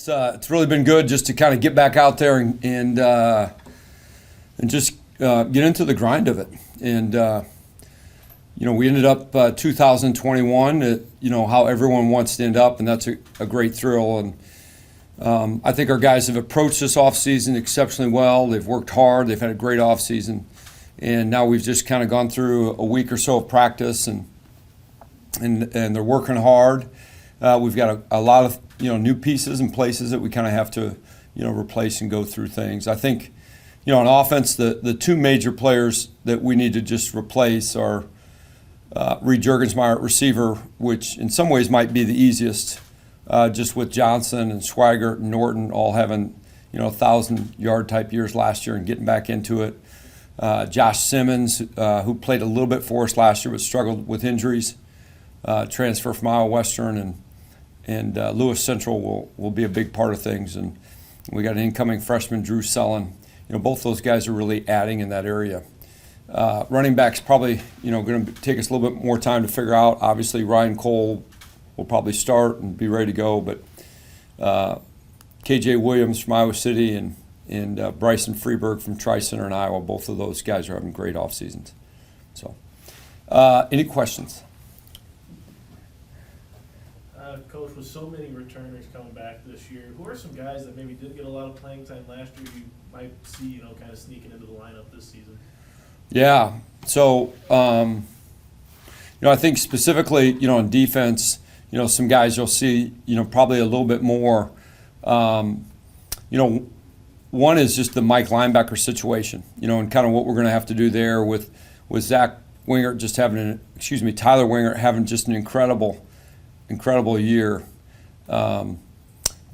It's really been good just to kind of get back out there and just get into the grind of it. And we ended up 2021. How everyone wants to end up, and that's a great thrill. And I think our guys have approached this offseason exceptionally well. They've worked hard. They've had a great offseason. And now we've just kind of gone through a week or so of practice, and they're working hard. We've got a lot of new pieces and places that we kind of have to replace and go through things. I think on offense, the two major players that we need to just replace are Reed Jurgensmeyer at receiver, which in some ways might be the easiest, just with Johnson and Schweigert and Norton all having 1,000-yard type years last year and getting back into it. Josh Simmons, who played a little bit for us last year but struggled with injuries, transfer from Iowa Western, and Lewis Central will be a big part of things. And we got an incoming freshman, Drew Sellen. Both those guys are really adding in that area. Running back's probably going to take us a little bit more time to figure out. Obviously, Ryan Cole will probably start and be ready to go, but KJ Williams from Iowa City and Bryson Freeberg from Tri-Center in Iowa, both of those guys are having great off seasons. So, any questions? Coach, with so many returners coming back this year, who are some guys that maybe didn't get a lot of playing time last year you might see, kind of sneaking into the lineup this season? Yeah. So, I think specifically, on defense, some guys you'll see, probably a little bit more. One is just the Mike linebacker situation, and kind of what we're going to have to do there with Zach Wingert just having Tyler Wingert having just an incredible year. Of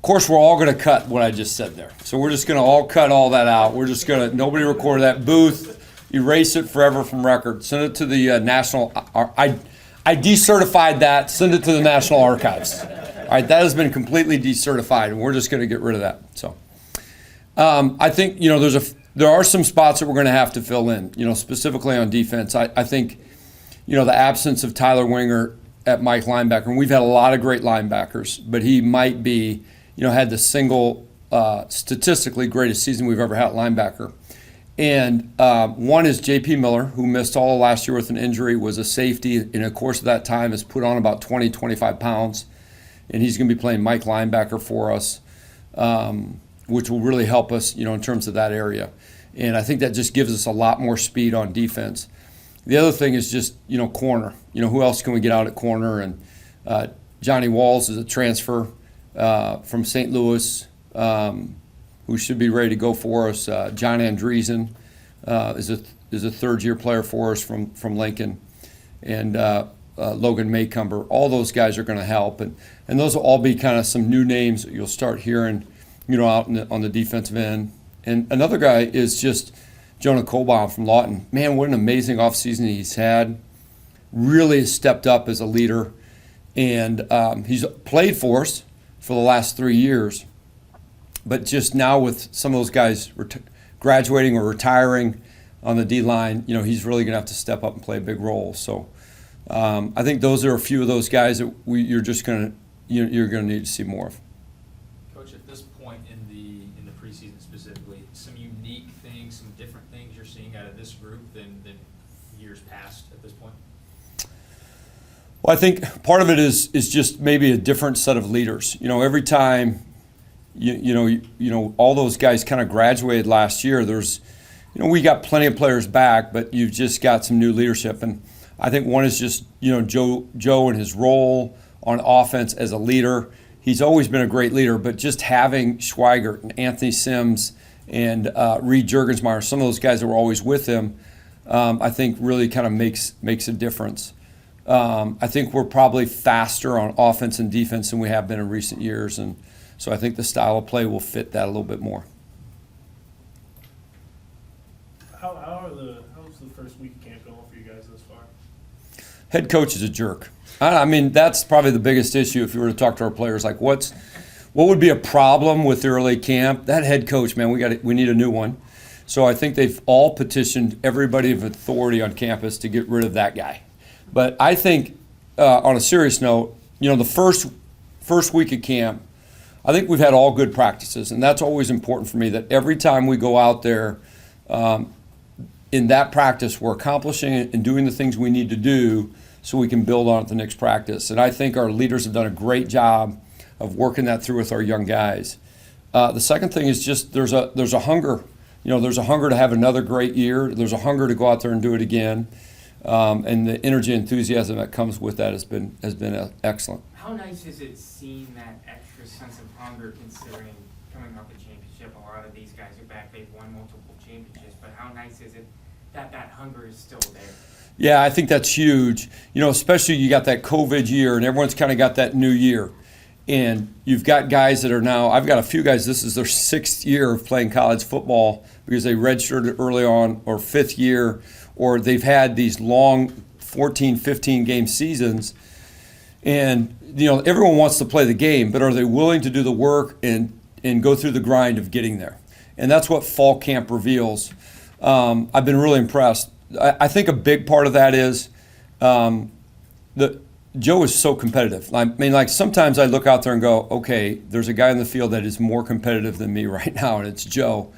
course, we're all going to cut what I just said there. So we're just going to all cut all that out. We're just going to, nobody recorded that. Booth, erase it forever from record. Send it to the National, I decertified that, send it to the National Archives. All right, that has been completely decertified, and we're just going to get rid of that. So I think, there are some spots that we're going to have to fill in, specifically on defense. I think, the absence of Tyler Wingert at Mike linebacker, and we've had a lot of great linebackers, but he might be, had the single statistically greatest season we've ever had at linebacker. And one is J.P. Miller, who missed all of last year with an injury, was a safety, in the course of that time has put on about 20, 25 pounds, and he's going to be playing Mike linebacker for us, which will really help us, in terms of that area. And I think that just gives us a lot more speed on defense. The other thing is just, corner. Who else can we get out at corner? And Johnny Walls is a transfer from St. Louis, who should be ready to go for us. John Andreessen is a third-year player for us from Lincoln. And Logan Maycumber. All those guys are going to help. And those will all be kind of some new names that you'll start hearing, out on the defensive end. And another guy is just Jonah Colbaum from Lawton. Man, what an amazing offseason he's had. Really has stepped up as a leader. And he's played for us for the last 3 years. But just now with some of those guys graduating or retiring on the D-line, he's really going to have to step up and play a big role. So I think those are a few of those guys that you're going to need to see more of. Coach, at this point in the preseason specifically, some unique things, some different things you're seeing out of this group than years past at this point? Well, I think part of it is just maybe a different set of leaders. Every time, all those guys kind of graduated last year. There's, we got plenty of players back, but you've just got some new leadership. And I think one is just, Joe and his role on offense as a leader. He's always been a great leader, but just having Schweigert and Anthony Sims and Reed Jurgensmeyer, some of those guys that were always with him, I think really kind of makes a difference. I think we're probably faster on offense and defense than we have been in recent years, and so I think the style of play will fit that a little bit more. How's the first week of camp going for you guys thus far? Head coach is a jerk. I mean, that's probably the biggest issue if you were to talk to our players. Like, what would be a problem with the early camp? That head coach, man, we need a new one. So I think they've all petitioned everybody of authority on campus to get rid of that guy. But I think, on a serious note, the first week of camp, I think we've had all good practices, and that's always important for me, that every time we go out there, in that practice, we're accomplishing it and doing the things we need to do so we can build on it the next practice. And I think our leaders have done a great job of working that through with our young guys. The second thing is just there's a hunger. There's a hunger to have another great year. There's a hunger to go out there and do it again. And the energy and enthusiasm that comes with that has been excellent. How nice is it seeing that extra sense of hunger, considering coming off the championship? A lot of these guys are back. They've won multiple championships, but how nice is it that hunger is still there? Yeah, I think that's huge. Especially you got that COVID year, and everyone's kind of got that new year. And you've got guys that are now, I've got a few guys, this is their 6th year of playing college football because they redshirted early on, or 5th year, or they've had these long 14, 15 game seasons. And, everyone wants to play the game, but are they willing to do the work and go through the grind of getting there? And that's what fall camp reveals. I've been really impressed. I think a big part of that is Joe is so competitive. I mean, sometimes I look out there and go, okay, there's a guy in the field that is more competitive than me right now, and it's Joe.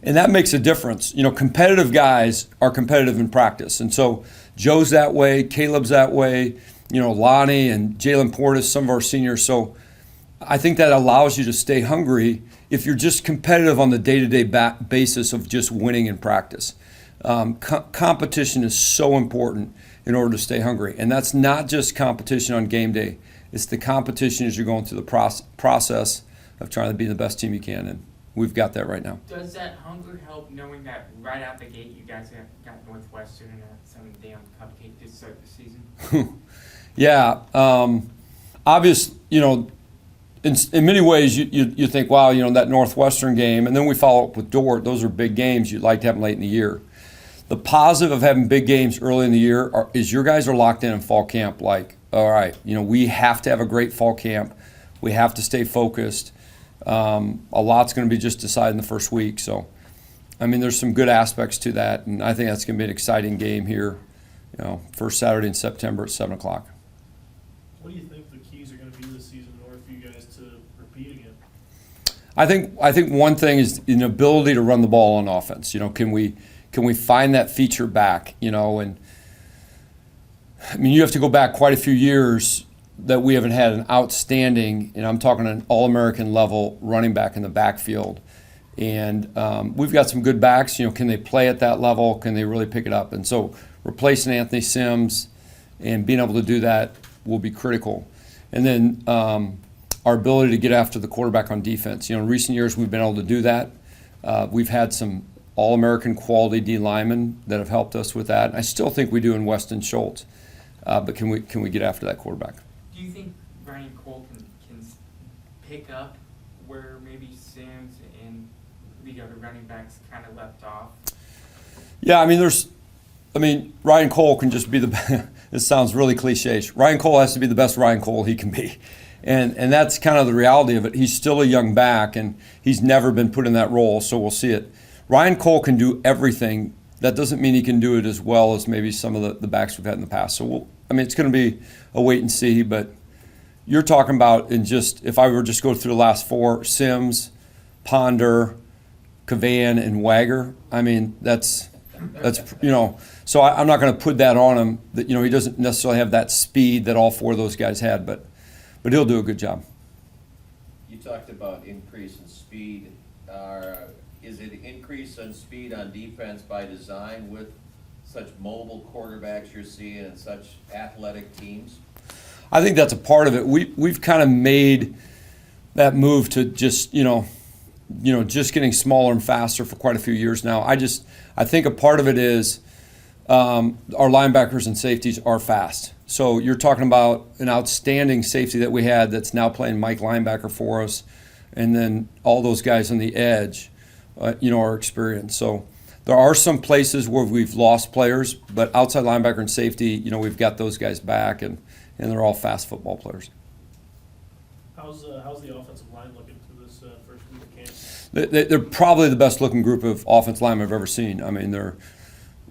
And that makes a difference. Competitive guys are competitive in practice. And so Joe's that way, Caleb's that way, Lonnie and Jalen Portis, some of our seniors. So I think that allows you to stay hungry if you're just competitive on the day-to-day basis of just winning in practice. Competition is so important in order to stay hungry. And that's not just competition on game day. It's the competition as you're going through the process of trying to be the best team you can. And we've got that right now. Does that hunger help, knowing that right out the gate you guys have got Northwestern and some damn cupcake to start the season? Yeah. Obvious, in many ways you think, wow, that Northwestern game, and then we follow up with Dort. Those are big games. You'd like to have them late in the year. The positive of having big games early in the year is your guys are locked in fall camp. All right, we have to have a great fall camp. We have to stay focused. A lot's going to be just decided in the first week. So, there's some good aspects to that, and I think that's going to be an exciting game here. First Saturday in September at 7 o'clock. What do you think the keys are going to be this season in order for you guys to repeat again? I think one thing is an ability to run the ball on offense. Can we find that feature back? And you have to go back quite a few years that we haven't had an outstanding, and I'm talking an All-American level running back in the backfield. And we've got some good backs. Can they play at that level? Can they really pick it up? And so replacing Anthony Sims and being able to do that will be critical. And then our ability to get after the quarterback on defense. In recent years we've been able to do that. We've had some All-American quality D linemen that have helped us with that. And I still think we do in Weston Schultz. But can we get after that quarterback? Do you think Ryan Cole can pick up where maybe Sims and the other running backs kind of left off? Yeah, Ryan Cole can just be this sounds really cliche. Ryan Cole has to be the best Ryan Cole he can be. And that's kind of the reality of it. He's still a young back, and he's never been put in that role, so we'll see it. Ryan Cole can do everything. That doesn't mean he can do it as well as maybe some of the backs we've had in the past. So it's going to be a wait and see, but you're talking about if I were just go through the last 4, Sims, Ponder, Cavan, and Wagger, that's so I'm not going to put that on him that, he doesn't necessarily have that speed that all 4 of those guys had, but he'll do a good job. You talked about increase in speed. Is it increase in speed on defense by design with such mobile quarterbacks you're seeing and such athletic teams? I think that's a part of it. We've kind of made that move to just just getting smaller and faster for quite a few years now. I think a part of it is our linebackers and safeties are fast. So you're talking about an outstanding safety that we had that's now playing Mike linebacker for us, and then all those guys on the edge, are experienced. So there are some places where we've lost players, but outside linebacker and safety, we've got those guys back, and they're all fast football players. How's the offensive line looking through this first week of camp? They're probably the best looking group of offensive linemen I've ever seen.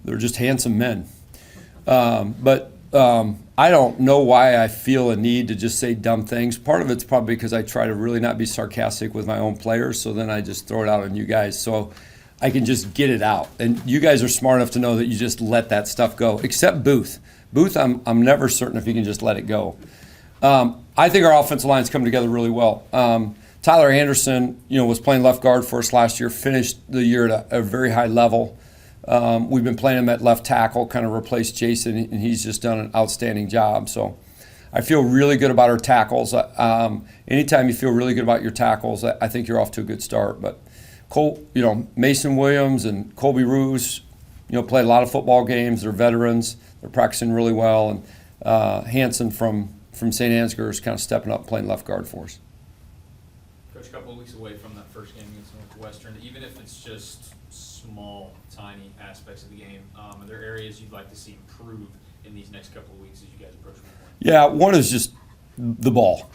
They're just handsome men. But I don't know why I feel a need to just say dumb things. Part of it's probably because I try to really not be sarcastic with my own players, so then I just throw it out on you guys. So I can just get it out. And you guys are smart enough to know that you just let that stuff go, except Booth. Booth, I'm never certain if you can just let it go. I think our offensive line's come together really well. Tyler Anderson, was playing left guard for us last year, finished the year at a very high level. We've been playing him at left tackle, kind of replaced Jason, and he's just done an outstanding job. So I feel really good about our tackles. Anytime you feel really good about your tackles, I think you're off to a good start. But Mason Williams and Colby Roos, played a lot of football games. They're veterans. They're practicing really well. And Hanson from St. Ansgar is kind of stepping up, playing left guard for us. Coach, a couple of weeks away from that first game against Northwestern, even if it's just small, tiny aspects of the game, are there areas you'd like to see improve in these next couple of weeks as you guys approach week one? Yeah, one is just the ball.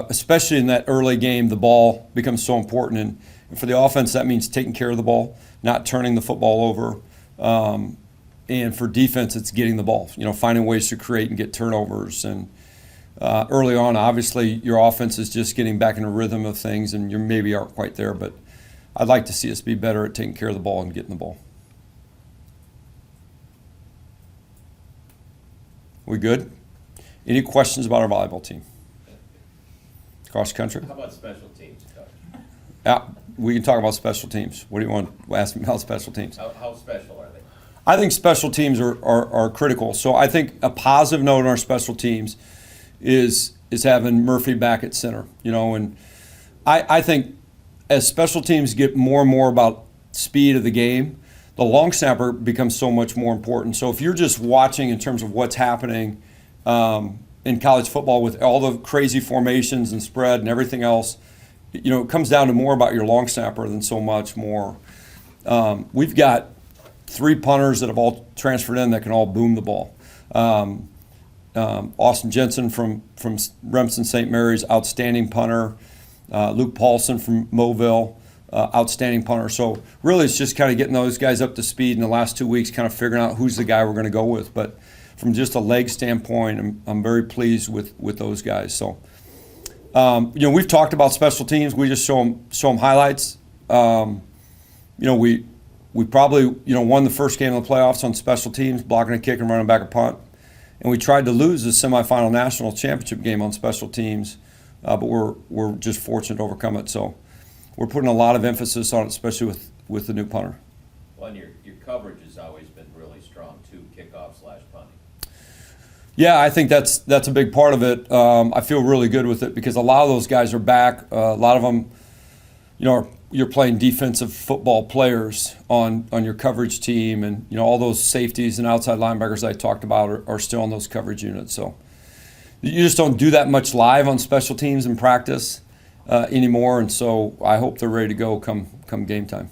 Especially in that early game, the ball becomes so important. And for the offense, that means taking care of the ball, not turning the football over. And for defense, it's getting the ball, finding ways to create and get turnovers. And early on, obviously, your offense is just getting back in a rhythm of things, and you maybe aren't quite there. But I'd like to see us be better at taking care of the ball and getting the ball. We good? Any questions about our volleyball team? Cross country? How about special teams, Coach? Yeah, we can talk about special teams. What do you want to ask me about special teams? How special are they? I think special teams are critical. So I think a positive note on our special teams is having Murphy back at center. And I think as special teams get more and more about speed of the game, the long snapper becomes so much more important. So if you're just watching in terms of what's happening in college football with all the crazy formations and spread and everything else, it comes down to more about your long snapper than so much more. We've got 3 punters that have all transferred in that can all boom the ball. Austin Jensen from Remsen St. Mary's, outstanding punter. Luke Paulson from Mobile, outstanding punter. So really it's just kind of getting those guys up to speed in the last 2 weeks, kind of figuring out who's the guy we're going to go with. But from just a leg standpoint, I'm very pleased with those guys. So, we've talked about special teams. We just show them highlights. We probably, won the first game of the playoffs on special teams, blocking a kick and running back a punt. And we tried to lose the semifinal national championship game on special teams, but we're just fortunate to overcome it. So we're putting a lot of emphasis on it, especially with the new punter. Well, and your coverage has always been really strong too, kickoff/punting. Yeah, I think that's a big part of it. I feel really good with it because a lot of those guys are back. A lot of them, you're playing defensive football players on your coverage team, and all those safeties and outside linebackers I talked about are still on those coverage units. So you just don't do that much live on special teams in practice anymore, and so I hope they're ready to go come game time.